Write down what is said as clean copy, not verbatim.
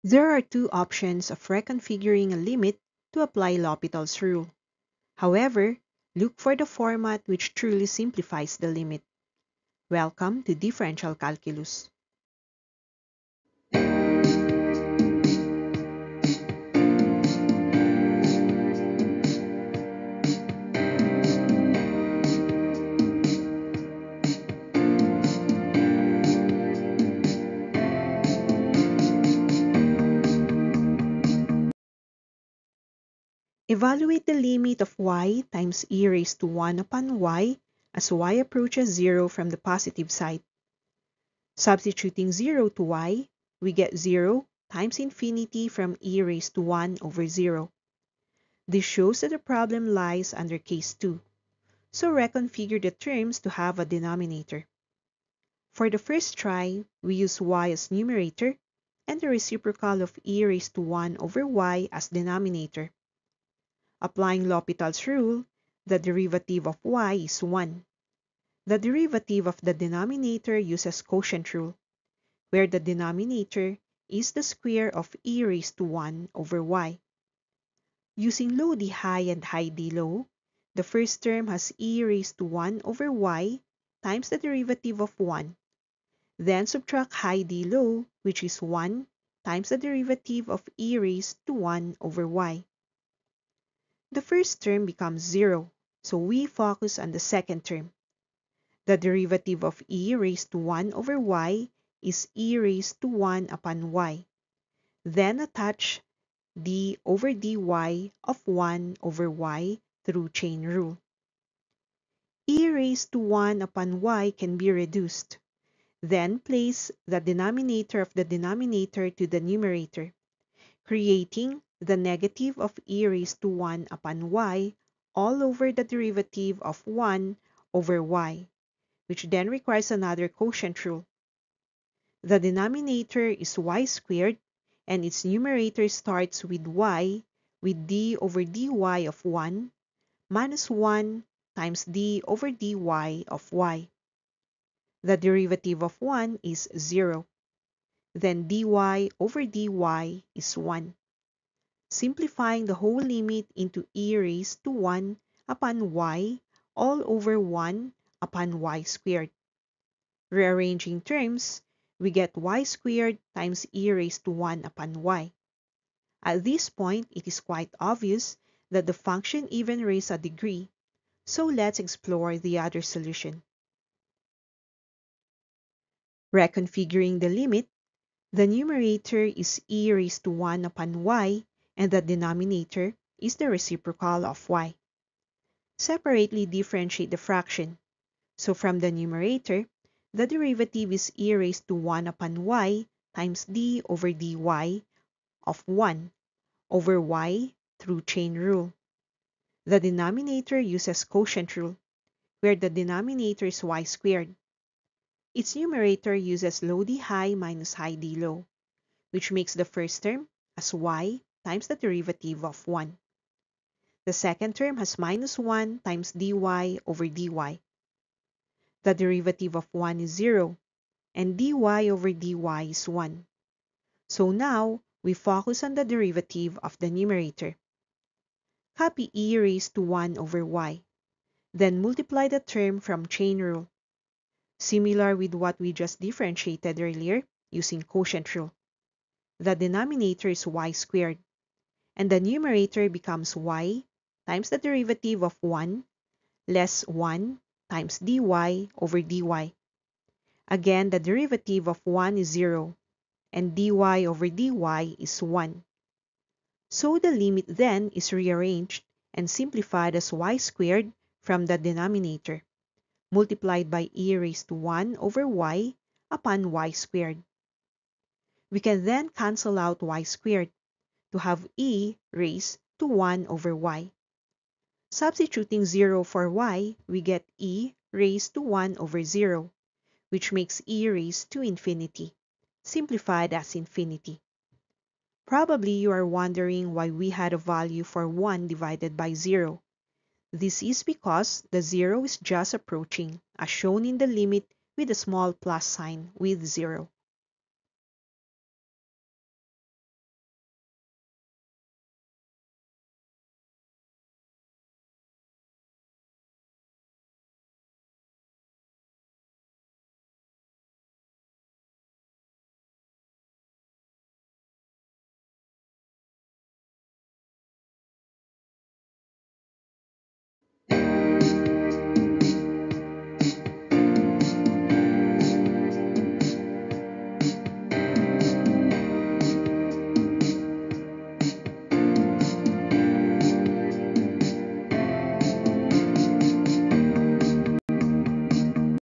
There are two options of reconfiguring a limit to apply L'Hopital's rule. However, look for the format which truly simplifies the limit. Welcome to Differential Calculus. Evaluate the limit of y times e raised to 1 upon y as y approaches 0 from the positive side. Substituting 0 to y, we get 0 times infinity from e raised to 1 over 0. This shows that the problem lies under case 2, so reconfigure the terms to have a denominator. For the first try, we use y as numerator and the reciprocal of e raised to 1 over y as denominator. Applying L'Hopital's rule, the derivative of y is 1. The derivative of the denominator uses quotient rule, where the denominator is the square of e raised to 1 over y. Using low d high and high d low, the first term has e raised to 1 over y times the derivative of 1. Then subtract high d low, which is 1 times the derivative of e raised to 1 over y. The first term becomes 0, so we focus on the second term. The derivative of e raised to 1 over y is e raised to 1 upon y. Then attach d over dy of 1 over y through chain rule. E raised to 1 upon y can be reduced. Then place the denominator of the denominator to the numerator, creating the negative of e raised to 1 upon y all over the derivative of 1 over y, which then requires another quotient rule. The denominator is y squared, and its numerator starts with y with d over dy of 1 minus 1 times d over dy of y. The derivative of 1 is 0. Then dy over dy is 1. Simplifying the whole limit into e raised to 1 upon y all over 1 upon y squared. Rearranging terms, we get y squared times e raised to 1 upon y. At this point, it is quite obvious that the function even raised a degree, so let's explore the other solution. Reconfiguring the limit, the numerator is e raised to 1 upon y, and the denominator is the reciprocal of y. Separately differentiate the fraction. So from the numerator, the derivative is e raised to 1 upon y times d over dy of 1 over y through chain rule. The denominator uses quotient rule, where the denominator is y squared. Its numerator uses low d high minus high d low, which makes the first term as y times the derivative of 1. The second term has minus 1 times dy over dy. The derivative of 1 is 0, and dy over dy is 1. So now, we focus on the derivative of the numerator. Copy e raised to 1 over y. Then multiply the term from chain rule. Similar with what we just differentiated earlier using quotient rule. The denominator is y squared, and the numerator becomes y times the derivative of 1 less 1 times dy over dy. Again, the derivative of 1 is 0, and dy over dy is 1. So the limit then is rearranged and simplified as y squared from the denominator, multiplied by e raised to 1 over y upon y squared. We can then cancel out y squared to have e raised to 1 over y. Substituting 0 for y, we get e raised to 1 over 0, which makes e raised to infinity, simplified as infinity. Probably you are wondering why we had a value for 1 divided by 0. This is because the 0 is just approaching, as shown in the limit with a small plus sign with 0.